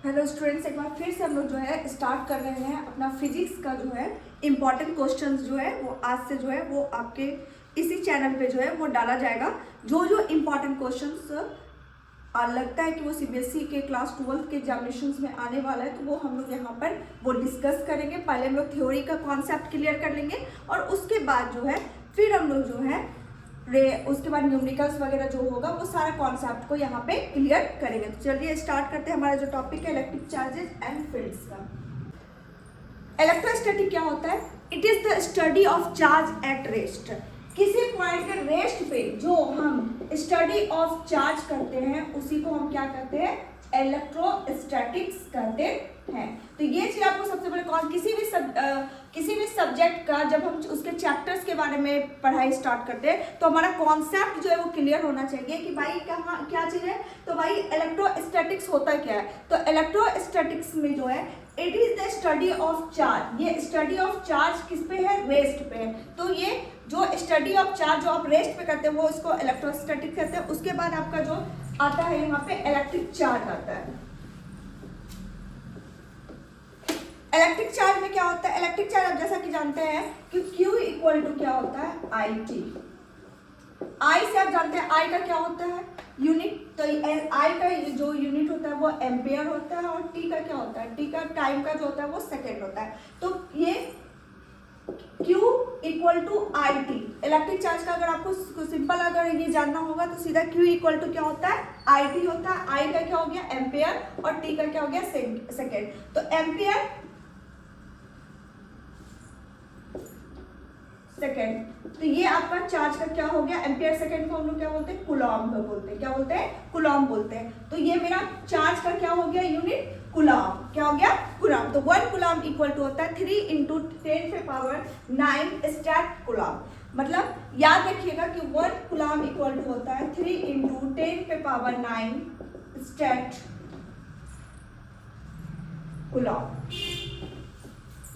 Hello students, एक बार फिर से हम लोग जो है स्टार्ट कर रहे हैं अपना फिजिक्स का जो है इम्पॉर्टेंट क्वेश्चंस जो है वो आज से जो है वो आपके इसी चैनल पे जो है वो डाला जाएगा। जो जो इम्पॉर्टेंट क्वेश्चंस लगता है कि वो सीबीएसई के क्लास 12 के एग्जामिनेशंस में आने वाला है, तो वो हम लोग यहाँ पर वो डिस्कस करेंगे। पहले हम लोग थ्योरी का कॉन्सेप्ट क्लियर कर लेंगे और उसके बाद जो है फिर हम लोग जो है उसके बाद न्यूमेरिकल्स वगैरह जो होगा वो सारा कॉन्सेप्ट को यहाँ पे क्लियर करेंगे। तो चलिए स्टार्ट करते हैं। हमारा जो टॉपिक है इलेक्ट्रिक चार्जेस एंड फील्ड्स का। इलेक्ट्रोस्टैटिक क्या होता है? It is the study of charge at rest. किसी पॉइंट के रेस्ट पे जो हम स्टडी ऑफ चार्ज करते हैं उसी को हम क्या करते हैं? इलेक्ट्रोस्टैटिक्स कहते हैं। तो ये चीज आपको सबसे पहले किसी भी सब्जेक्ट का जब हम उसके चैप्टर्स के बारे में पढ़ाई स्टार्ट करते हैं तो हमारा कॉन्सेप्ट जो है वो क्लियर होना चाहिए कि भाई क्या चीज है। तो भाई इलेक्ट्रोस्टैटिक्स होता क्या है? तो इलेक्ट्रोस्टैटिक्स में जो है it is the study of charge. ये स्टडी ऑफ चार्ज किस पे है? रेस्ट पे है। तो ये जो स्टडी ऑफ चार्ज जो आप रेस्ट पे करते हैं वो इसको इलेक्ट्रोस्टैटिक कहते हैं। उसके बाद आपका जो आता है यहाँ पे इलेक्ट्रिक चार्ज आता है। इलेक्ट्रिक चार्ज में क्या होता है? इलेक्ट्रिक चार्ज आप जैसा कि जानते हैं कि Q इक्वल टू क्या होता है? IT। I से आप जानते हैं I का क्या होता है? यूनिट। तो I का जो यूनिट होता है वो एम्पियर होता है और T का क्या होता है? T का टाइम का जो होता है वो सेकेंड होता है। तो ये Q equal to IT electric charge का अगर आपको सिंपल अगर ये जानना होगा तो सीधा Q इक्वल टू क्या होता है? IT होता है। I का क्या हो गया? एम्पियर और T का क्या हो गया? सेकेंड। तो एम्पियर सेकेंड, तो ये आपका चार्ज का क्या हो गया? एम्पियर सेकेंड को हम लोग क्या बोलते हैं? कूलॉम बोलते हैं। क्या बोलते हैं? कूलॉम बोलते हैं। तो ये मेरा चार्ज का क्या हो गया? Unit Coulomb. क्या हो गया? कूलॉम। तो 1 कूलॉम इक्वल टू होता है 3 × 10⁻⁹ स्टैट कूलॉम। मतलब याद रखिएगा कि 1 कूलॉम इक्वल टू होता है 3 × 10⁻⁹ stat coulomb.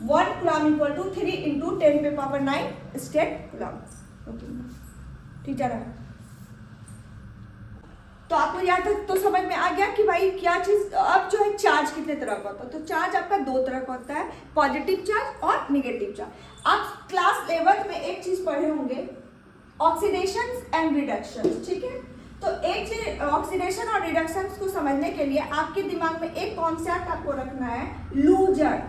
1 coulomb equal to 3 × 10⁻⁹ stat coulomb. ठीक जा रहा है? तो आपको याद है तो समझ में आ गया कि भाई क्या चीज। अब जो है चार्ज कितने तरह का होता है? तो चार्ज आपका दो तरह का होता है, पॉजिटिव चार्ज और निगेटिव चार्ज। आप क्लास 11 में एक चीज पढ़े होंगे, ऑक्सीडेशन एंड रिडक्शन। ठीक है, तो एक चीज ऑक्सीडेशन और रिडक्शन को समझने के लिए आपके दिमाग में एक कॉन्सेप्ट आपको रखना है, लूजर।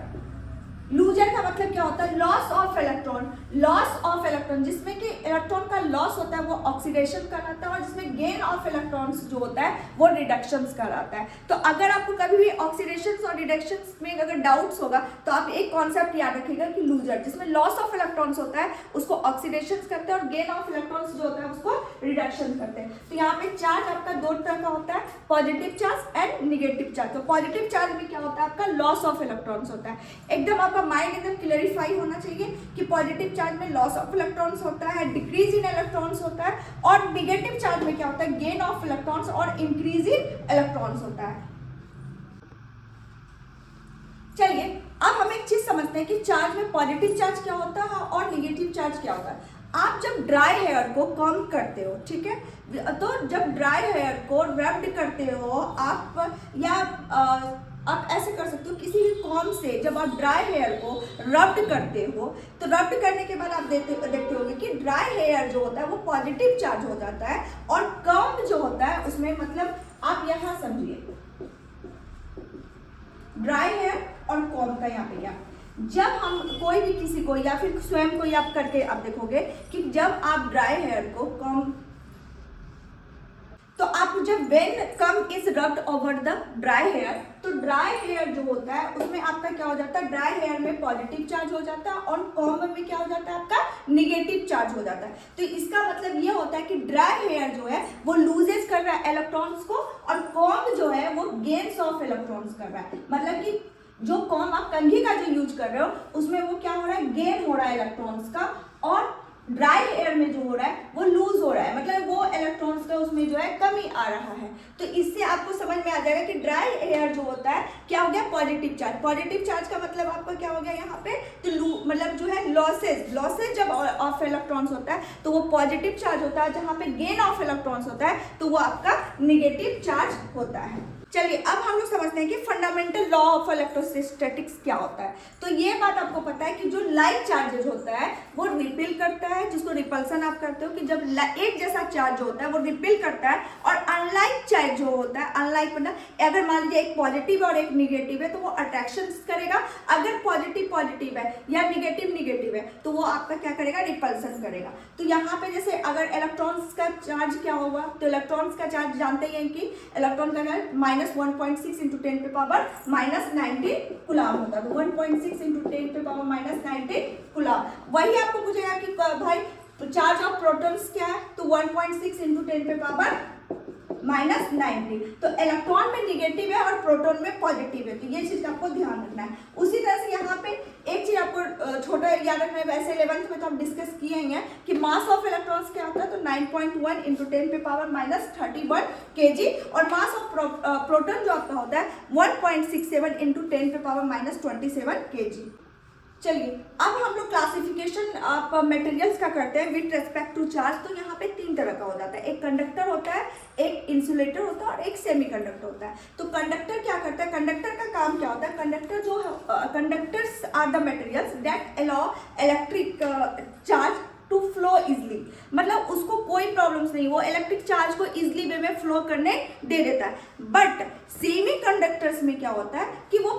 लूजर का मतलब क्या होता है? Loss of electron. Loss of electron जिसमें कि इलेक्ट्रॉन का लॉस होता है वो ऑक्सीडेशन कहलाता है और जिसमें गेन ऑफ इलेक्ट्रॉन्स जो होता है वो रिडक्शंस कहलाता है। तो अगर आपको कभी भी ऑक्सीडेशन और रिडक्शन में अगर डाउट्स होगा तो आप एक कॉन्सेप्ट याद रखिएगा कि लूजर जिसमें लॉस ऑफ इलेक्ट्रॉन्स होता है उसको ऑक्सीडेशन करते हैं और गेन ऑफ इलेक्ट्रॉन्स जो होता है उसको रिडक्शन करते हैं। तो यहाँ पे चार्ज आपका दो तरह का होता है, positive charge and negative charge. तो पॉजिटिव चार्ज में क्या होता है? आपका लॉस ऑफ इलेक्ट्रॉन्स होता है। एकदम आपका माइंड एकदम क्लैरिफाई होना चाहिए कि पॉजिटिव चार्ज में लॉस ऑफ इलेक्ट्रॉन्स होता है, डिक्रीज इन इलेक्ट्रॉन्स होता है, और निगेटिव चार्ज में क्या होता है? गेन ऑफ इलेक्ट्रॉन्स और इंक्रीज इन इलेक्ट्रॉन्स होता है। चलिए अब हम एक चीज समझते हैं कि चार्ज में पॉजिटिव चार्ज क्या होता है और निगेटिव चार्ज क्या होता है। आप जब ड्राई हेयर को कॉम्ब करते हो, ठीक है, तो जब ड्राई हेयर को रब्ड करते हो आप, या आप ऐसे कर सकते हो किसी भी कॉम्ब से जब आप ड्राई हेयर को रब्ड करते हो तो रब्ड करने के बाद आप देखते होंगे कि ड्राई हेयर जो होता है वो पॉजिटिव चार्ज हो जाता है और कॉम्ब जो होता है उसमें, मतलब आप यहाँ समझिए ड्राई हेयर और कॉम्ब का यहाँ पे क्या, जब हम कोई भी किसी को या फिर स्वयं को आप करके आप देखोगे कि जब आप ड्राई हेयर को कॉम्ब, तो आप जब when comb is rubbed over the dry hair, तो ड्राई हेयर जो होता है उसमें आपका क्या हो जाता है? ड्राई हेयर में पॉजिटिव चार्ज हो जाता है और कॉम्ब में क्या हो जाता है? आपका निगेटिव चार्ज हो जाता है। तो इसका मतलब ये होता है कि ड्राई हेयर जो है वो लूजेस कर रहा है इलेक्ट्रॉन्स को और कॉम्ब जो है वो गेन्स ऑफ इलेक्ट्रॉन्स कर रहा है। मतलब कि जो कॉम्ब आप कंघी का जो यूज कर रहे हो उसमें वो क्या हो रहा है? गेन हो रहा है इलेक्ट्रॉन्स का, और ड्राई एयर में जो हो रहा है वो लूज हो रहा है, मतलब वो इलेक्ट्रॉन्स का उसमें जो है कमी आ रहा है। तो इससे आपको समझ में आ जाएगा कि ड्राई एयर जो होता है क्या हो गया? Positive charge. पॉजिटिव चार्ज का मतलब आपका क्या हो गया यहाँ पे? तो मतलब जो है लॉसेज जब ऑफ इलेक्ट्रॉन्स होता है तो वो पॉजिटिव चार्ज होता है, जहाँ पे गेन ऑफ इलेक्ट्रॉन्स होता है तो वो आपका निगेटिव चार्ज होता है। चलिए अब हम लोग समझते हैं कि फंडामेंटल लॉ ऑफ इलेक्ट्रोस्टैटिक्स क्या होता है। तो ये बात आपको पता है कि जो लाइक चार्जेज होता है वो रिपेल करता है, जिसको रिपल्सन आप करते हो कि जब एक जैसा चार्ज होता है वो रिपेल करता है, और अनलाइक चार्ज जो होता है, अनलाइक मतलब अगर मान लीजिए एक पॉजिटिव और एक निगेटिव है तो वो अट्रैक्शन करेगा, अगर पॉजिटिव पॉजिटिव है या निगेटिव निगेटिव है तो वो आपका क्या करेगा, रिपल्सन करेगा। तो यहाँ पे जैसे अगर इलेक्ट्रॉन्स का चार्ज क्या होगा, तो इलेक्ट्रॉन्स का चार्ज जानते ही हैं कि इलेक्ट्रॉन का -1.6 इंटू 10 पे पावर -19 कूलम होता है। तो 1.6 इंटू 10 पे पावर -19 कूलम। वही आपको पूछेगा कि भाई चार्ज ऑफ प्रोटॉन्स क्या है, तो 1.6 इंटू 10 पे पावर -19। तो इलेक्ट्रॉन में निगेटिव है और प्रोटॉन में पॉजिटिव है, तो ये चीज आपको ध्यान रखना है। उसी तरह से यहाँ पे एक चीज आपको छोटा याद रखना है, वैसे 11th में तो हम डिस्कस किए ही हैं कि मास ऑफ इलेक्ट्रॉन्स क्या होता है, तो 9.1 इंटू 10 पे पावर -31 kg, और मास ऑफ प्रोटॉन जो आपका होता है 1.67 इंटू 10 पे पावर -27 kg। चलिए अब हम लोग क्लासिफिकेशन आप मटेरियल्स का करते हैं विद रेस्पेक्ट टू चार्ज। तो यहाँ पे 3 तरह का हो जाता है, एक कंडक्टर होता है, एक इंसुलेटर होता है और एक सेमीकंडक्टर होता है। तो कंडक्टर क्या करता है, कंडक्टर का काम क्या होता है, कंडक्टर जो conductors are the materials that allow electric charge to flow easily, मतलब उसको कोई प्रॉब्लम्स नहीं, वो इलेक्ट्रिक चार्ज को इजली वे में फ्लो करने दे देता है। बट सेमी कंडक्टर्स में क्या होता है कि वो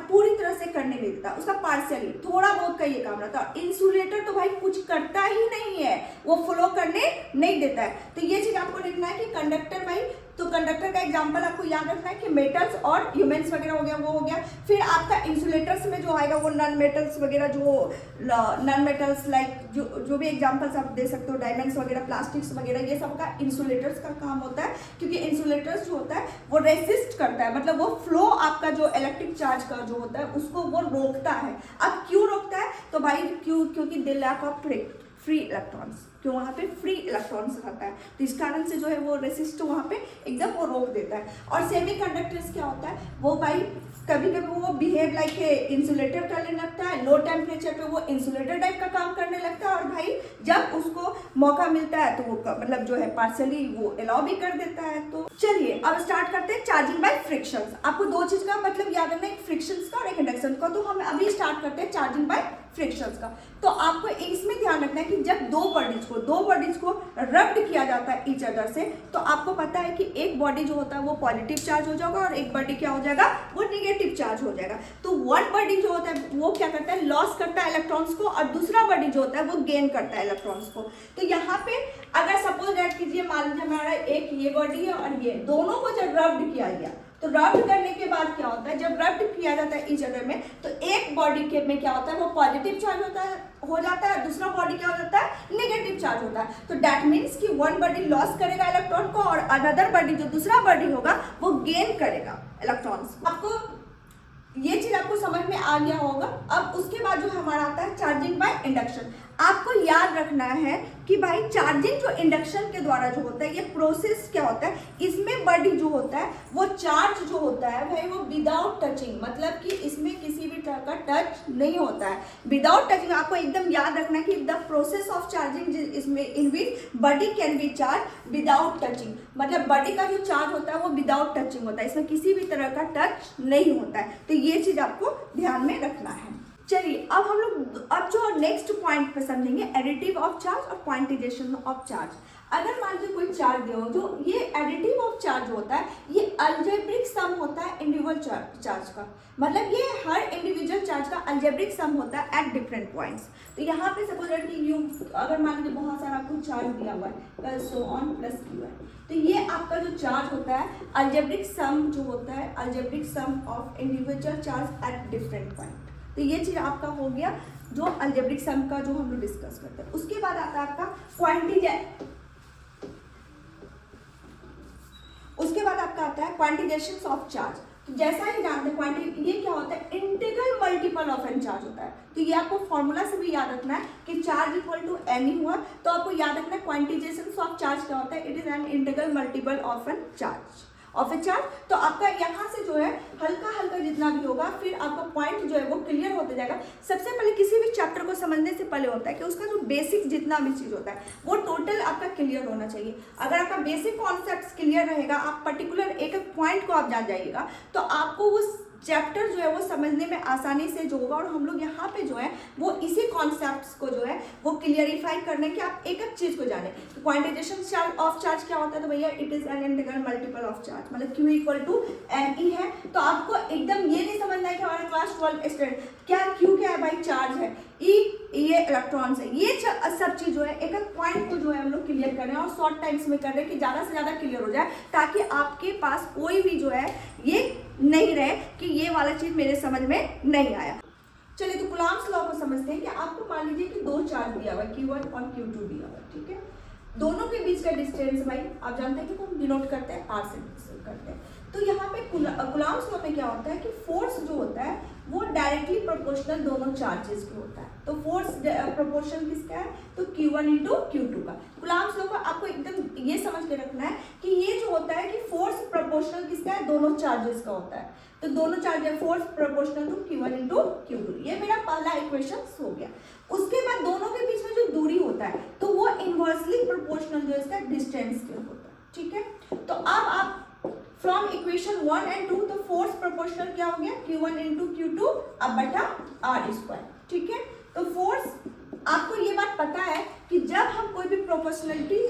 पूरी तरह से करने नहीं देता, उसका पार्शियली थोड़ा बहुत का ये काम रहता है। इंसुलेटर तो भाई कुछ करता ही नहीं है, वो फ्लो करने नहीं देता है। तो ये चीज आपको देखना है कि कंडक्टर भाई, तो कंडक्टर का एग्जांपल आपको याद रखना है कि मेटल्स और ह्यूमन्स वगैरह हो गया, वो हो गया। फिर आपका इंसुलेटर्स में जो आएगा वो नॉन मेटल्स वगैरह, जो नॉन मेटल्स लाइक जो भी एग्जांपल्स आप दे सकते हो, डायमंड्स वगैरह, प्लास्टिक्स वगैरह, ये सब का इंसुलेटर्स का काम होता है। क्योंकि इंसुलेटर्स जो होता है वो रेसिस्ट करता है, मतलब वो फ्लो आपका जो इलेक्ट्रिक चार्ज का जो होता है उसको वो रोकता है। अब क्यों रोकता है, तो भाई क्योंकि they lack of free electrons, क्यों वहाँ पे फ्री इलेक्ट्रॉन्स रहता है, तो इस कारण से जो है वो रेसिस्ट वहाँ पे एकदम वो रोक देता है। और सेमी कंडक्टर्स क्या होता है, वो भाई कभी कभी वो बिहेव लाइक इंसुलेटर करने लगता है, लो टेम्परेचर पे वो इंसुलेटर टाइप का काम करने लगता है, और भाई जब उसको मौका मिलता है तो वो मतलब जो है पार्शियली वो अलाउ भी कर देता है। तो चलिए अब स्टार्ट करते हैं चार्जिंग बाय फ्रिक्शंस। आपको 2 चीज का मतलब याद रखना है, एक फ्रिक्शंस का और एक इंडक्शन का। तो हम अभी स्टार्ट करते हैं चार्जिंग बाय फ्रिक्शंस का। तो आपको इसमें ध्यान रखना है कि जब दो बॉडीज को रब्ड किया जाता है ईच अदर से, तो आपको पता है कि एक बॉडी जो होता है वो पॉजिटिव चार्ज हो जाएगा और एक बॉडी क्या हो जाएगा, वो निगेटिव चार्ज हो जाएगा। तो वन बॉडी जो होता है वो क्या करता है, लॉस करता है इलेक्ट्रॉन्स को, और दूसरा बॉडी जो होता है वो गेन करता है इलेक्ट्रॉन्स को। तो यहाँ पे अगर सपोज दैट कीजिए, मान लीजिए हमारा एक ये बॉडी है और ये दोनों को जब रब्ड किया गया, तो रब्ड करने के बाद क्या होता है, जब रब्ड किया जाता है ईच अदर में, तो एक बॉडी के में क्या होता है, वो पॉजिटिव चार्ज हो जाता है, दूसरा बॉडी क्या हो जाता है, नेगेटिव चार्ज होता है। तो दैट मीन्स कि वन बॉडी लॉस करेगा इलेक्ट्रॉन को और अनदर बॉडी जो दूसरा बॉडी होगा वो गेन करेगा इलेक्ट्रॉन्स। आपको ये चीज आपको समझ में आ गया होगा। अब उसके बाद जो हमारा आता है चार्जिंग बाय इंडक्शन। आपको याद रखना है कि भाई चार्जिंग जो इंडक्शन के द्वारा जो होता है, ये प्रोसेस क्या होता है, इसमें बॉडी जो होता है वो चार्ज जो होता है भाई वो विदाउट टचिंग, मतलब कि इसमें किसी भी तरह का टच नहीं होता है। विदाउट टचिंग आपको एकदम याद रखना है कि द प्रोसेस ऑफ चार्जिंग इसमें in which body can be charge without touching, मतलब बॉडी का जो चार्ज होता है वो विदाउट टचिंग होता है, इसमें किसी भी तरह का टच नहीं होता है। तो ये चीज आपको ध्यान में रखना है। चलिए अब हम लोग अब जो नेक्स्ट पॉइंट पे समझेंगे एडिटिव ऑफ चार्ज और क्वांटिजेशन ऑफ चार्ज। अगर मान लीजिए कोई चार्ज दिया हो, जो ये एडिटिव ऑफ चार्ज होता है ये अलजेब्रिक सम होता है इंडिविजुअल चार्ज का, मतलब ये हर इंडिविजुअल चार्ज का अलजेब्रिक सम होता है एट डिफरेंट पॉइंट्स। तो यहाँ पे सपोज कि यू अगर मान लीजिए बहुत सारा आपको चार्ज दिया हुआ है plus so on plus Q है, तो ये आपका जो चार्ज होता है अलजेब्रिक सम जो होता है algebraic sum of individual charge at different point. तो ये चीज आपका हो गया जो अलजेब्रिक सम का जो हम लोग डिस्कस करते हैं। उसके बाद आता है आपका क्वांटिजेशन ऑफ चार्ज। तो जैसा ही जानते हैं ये क्या होता है, integral multiple of an charge होता है। तो ये आपको फॉर्मूला से भी याद रखना है कि चार्ज इक्वल टू एन हुआ, तो आपको याद रखना है क्वांटिजेशन ऑफ चार्ज क्या होता है, it is an integral multiple of an charge. Of a charge. तो आपका यहाँ से जो है हल्का हल्का जितना भी होगा फिर आपका पॉइंट जो है वो क्लियर होते जाएगा। सबसे पहले किसी भी चैप्टर को समझने से पहले होता है कि उसका जो बेसिक जितना भी चीज़ होता है वो टोटल आपका क्लियर होना चाहिए। अगर आपका बेसिक कॉन्सेप्ट क्लियर रहेगा, आप पर्टिकुलर एक एक पॉइंट को आप जान जाइएगा, तो आपको उस चैप्टर जो है वो समझने में आसानी से जो होगा। और हम लोग यहाँ पे जो है वो इसी कॉन्सेप्ट्स को जो है वो क्लियरिफाई करने के आप एक एक चीज़ को जाने। तो क्वांटाइजेशन ऑफ चार्ज क्या होता है, तो भैया it is an integral multiple of charge, मतलब Q इक्वल टू NE है। तो आपको एकदम ये नहीं समझना है कि हमारा क्लास 12 स्टूडेंट क्या Q क्या है भाई, चार्ज है, E ये इलेक्ट्रॉन्स है, ये सब चीज़ जो है एक एक पॉइंट को जो है हम लोग क्लियर कर रहे हैं और शॉर्ट टाइम्स में कर रहे हैं कि ज़्यादा से ज़्यादा क्लियर हो जाए, ताकि आपके पास कोई भी जो है ये नहीं रहे कि ये वाला चीज़ मेरे समझ में नहीं आया। चलिए तो कूलॉम्स लॉ को समझते हैं कि आपको मान लीजिए कि दो चार्ज दिया हुआ है Q1 और Q2 दिया हुआ है, ठीक है। दोनों के बीच का डिस्टेंस भाई आप जानते हैं कि हम डिनोट करते हैं R से करते हैं। तो यहाँ पे कूलॉम्स लॉ में क्या होता है कि फोर्स जो होता है वो डायरेक्टली प्रोपोर्शनल दोनों चार्जेस के होता है। तो फोर्स प्रोपोर्शनल किसका है, तो Q1 इंटू Q2 का। कूलॉम्स लॉ को आपको एकदम ये समझ के रखना है कि ये जो होता है कि फोर्स प्रोपोर्शनल किसका है, दोनों चार्जेस का होता है। तो दोनों चार्ज है force proportional to Q1 into Q2, ये मेरा पहला इक्वेशन हो गया। उसके बाद दोनों के बीच में जो दूरी होता है तो वो इनवर्सली प्रोपोर्शनल जो इसका डिस्टेंस के होता है, ठीक है। तो अब आप फ्रॉम इक्वेशन 1 एंड 2 तो फोर्स प्रोपोर्शनल क्या हो गया, Q1 इंटू Q2 अब बटा R स्क्वायर, ठीक है। तो फोर्स आपको ये बात पता है कि जब हम कोई भी प्रोपोर्शनलिटी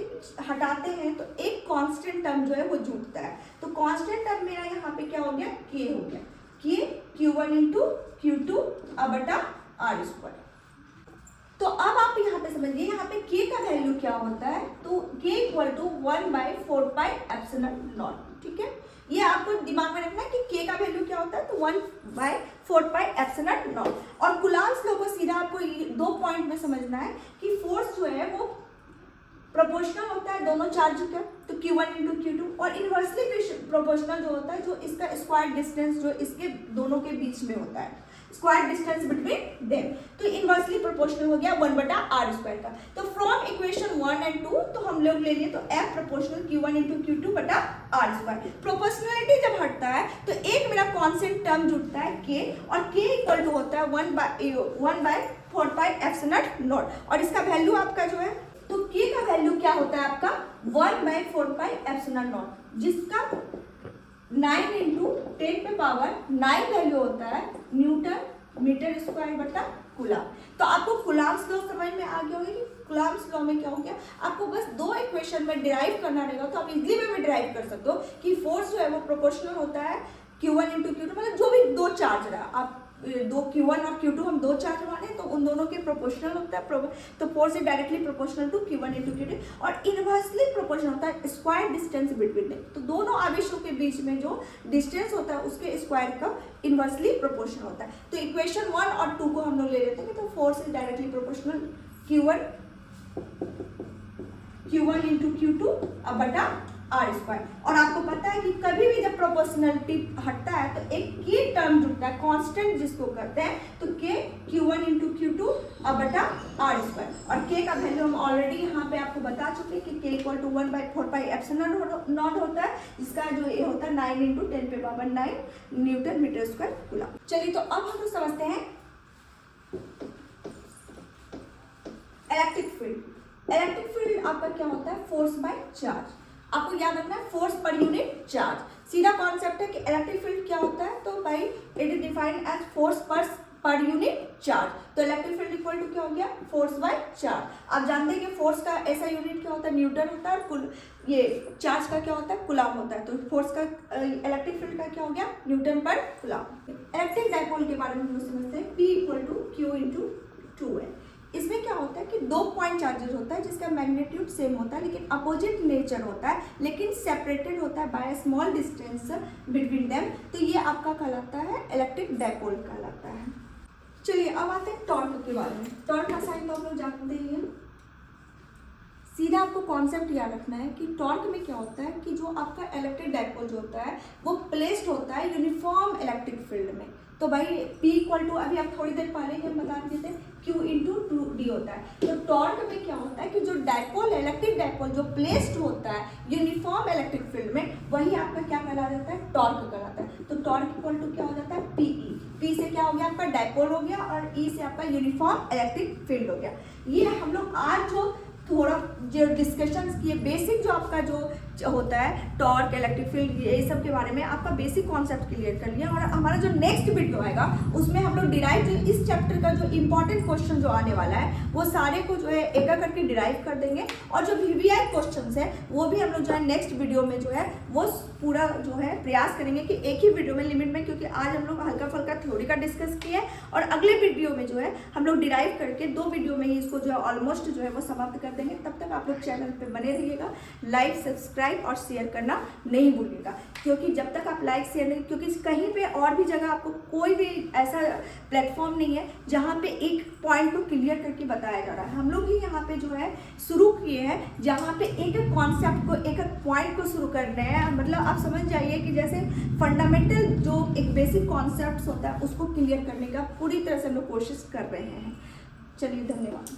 हटाते हैं तो एक कांस्टेंट टर्म जो है वो जुड़ता है। तो कांस्टेंट टर्म मेरा यहाँ पे क्या हो गया, K हो गया, K Q1 इंटू Q2 अब बटा R स्क्वायर। तो अब आप यहाँ पे समझिए यहाँ पे K का वैल्यू क्या होता है, तो K equal to 1/4 pi epsilon nought, ठीक है। ये आपको दिमाग में रखना है कि K का वैल्यू क्या होता है, तो 1/4 पाई एप्सिलॉन नॉट। और कूलॉम्स लॉ को सीधा आपको दो पॉइंट में समझना है कि फोर्स जो है वो प्रोपोर्शनल होता है दोनों चार्ज का, तो Q1 इंटू Q2, और इनवर्सली प्रोपोर्शनल जो होता है जो इसका स्क्वायर डिस्टेंस जो इसके दोनों के बीच में होता है, स्क्वायर डिस्टेंस बिटवीन देम। तो इनवर्सली प्रोपोर्शनल हो गया 1/R स्क्वायर का। तो फ्रॉम इक्वेशन 1 एंड 2 तो हम लोग ले लिए तो F proportional Q1 into Q2 बटा R स्क्वायर। प्रोपोर्शनलिटी जब हटता है तो एक मेरा कॉन्स्टेंट टर्म जुड़ता है K, और K इक्वल टू होता है 1/4 पाई एप्सिलॉन नॉट, और इसका वैल्यू आपका जो है तो K का वैल्यू क्या होता है आपका 1/4 पाई एप्सिलॉन नॉट, जिसका 9 इंटू 10 पे पावर 9 वैल्यू होता है न्यूटन मीटर स्क्वायर बटा कूलम। तो आपको कूलम्स लॉ समझ में आ गया होगा कि कूलम्स लॉ में क्या हो गया, आपको बस दो इक्वेशन में डिराइव करना रहेगा। तो आप इजीली वे में डिराइव कर सकते हो कि फोर्स जो है वो प्रोपोर्शनल होता है Q1 इंटू Q2, मतलब जो भी दो चार्ज रहा, आप दो Q1 और Q2 हम दो चार्ज माने तो उन दोनों के प्रोपोर्शनल होता है। तो force is directly proportional to Q1 into Q2, और इनवर्सली प्रोपोर्शनल होता है स्क्वायर डिस्टेंस बिटवीन देम। तो दोनों आवेशों के बीच में जो डिस्टेंस होता है उसके स्क्वायर का इनवर्सली प्रोपोर्शनल होता है। तो इक्वेशन 1 और 2 को हम लोग ले लेते हैं। तो force is directly proportional Q1 into Q2 अब बटा R स्क्वायर। और आपको पता है कि कभी भी जब प्रोपोर्शनलिटी हटता है तो एक की टर्म जुड़ता है कांस्टेंट जिसको करते हैं, तो K Q1 इंटू Q2 अब बटा R स्क्वायर। और K का वैल्यू हम ऑलरेडी यहाँ पे आपको बता चुके हैं कि K equal to 1/4 pi epsilon nought होता है, जिसका जो ये होता है 9 इंटू 10 पे power 9 newton metre square coulomb. चलिए तो अब हम लोग समझते हैं इलेक्ट्रिक फील्ड। इलेक्ट्रिक फील्ड आपका क्या होता है, फोर्स बाय चार्ज। आपको याद रखना है फोर्स पर यूनिट चार्ज। सीधा कॉन्सेप्ट है कि इलेक्ट्रिक फील्ड क्या होता है, तो भाई it is defined as force per unit charge. तो इलेक्ट्रिक फील्ड इक्वल टू क्या हो गया, फोर्स बाय चार्ज। आप जानते हैं कि फोर्स का ऐसा यूनिट क्या होता है, न्यूटन होता है, और ये चार्ज का क्या होता है, कूलम होता है। तो फोर्स का इलेक्ट्रिक फील्ड का क्या हो गया, न्यूटन पर कूलम। इलेक्ट्रिक डायपोल के बारे में हम लोग समझते हैं, P equal to Q into 2 है। इसमें क्या होता है कि दो पॉइंट चार्जेस होता है जिसका मैग्नीट्यूड सेम होता है लेकिन अपोजिट नेचर होता है, लेकिन सेपरेटेड होता है by small distance between them. तो ये आपका कहलाता है इलेक्ट्रिक डायपोल कहलाता है। चलिए अब आते हैं टॉर्क के बारे में। टॉर्क का साइन तो आप लोग जानते ही हैं, सीधा आपको कॉन्सेप्ट याद रखना है कि टॉर्क में क्या होता है कि जो आपका इलेक्ट्रिक डाइपोल जो होता है वो प्लेस्ड होता है यूनिफॉर्म इलेक्ट्रिक फील्ड में। तो भाई P इक्वल टू, अभी आप थोड़ी देर पहले हम बता दिए थे, Q इंटू 2D होता है। तो टॉर्क में क्या होता है कि जो डाइपोल, इलेक्ट्रिक डाइपोल जो प्लेस्ड होता है यूनिफॉर्म इलेक्ट्रिक फील्ड में, वही आपका क्या कहला जाता है, टॉर्क कहलाता है। तो टॉर्क इक्वल टू क्या हो जाता है, PE। P से क्या हो गया आपका डाइपोल हो गया और E से आपका यूनिफॉर्म इलेक्ट्रिक फील्ड हो गया। ये हम लोग आज जो थोड़ा जो डिस्कशंस किए, बेसिक जो आपका जो होता है टॉर्क, इलेक्ट्रिक फील्ड, ये सब के बारे में आपका बेसिक कॉन्सेप्ट क्लियर कर लिया। और हमारा जो नेक्स्ट वीडियो आएगा उसमें हम लोग डिराइव, जो इस चैप्टर का जो इंपॉर्टेंट क्वेश्चन जो आने वाला है वो सारे को जो है एक एक करके डिराइव कर देंगे। और जो VVI क्वेश्चंस है वो भी हम लोग जो है नेक्स्ट वीडियो में जो है वो पूरा जो है प्रयास करेंगे कि एक ही वीडियो में लिमिट में, क्योंकि आज हम लोग हल्का फुल्का थ्योरी का डिस्कस किए और अगले वीडियो में जो है हम लोग डिराइव करके 2 वीडियो में ही इसको जो है ऑलमोस्ट जो है वो समाप्त कर देंगे। तब तक आप लोग चैनल पे बने रहिएगा, लाइक, सब्सक्राइब और शेयर करना नहीं भूलिएगा, क्योंकि जब तक आप लाइक शेयर नहीं, क्योंकि कहीं पे और भी जगह आपको कोई भी ऐसा प्लेटफॉर्म नहीं है जहाँ पे एक पॉइंट को क्लियर करके बताया जा रहा है। हम लोग ही यहाँ पे जो है शुरू किए हैं जहाँ पे एक एक कॉन्सेप्ट को, एक एक पॉइंट को शुरू कर रहे हैं। मतलब आप समझ जाइए कि जैसे फंडामेंटल जो एक बेसिक कॉन्सेप्ट होता है उसको क्लियर करने का पूरी तरह से हम लोग कोशिश कर रहे हैं। चलिए, धन्यवाद।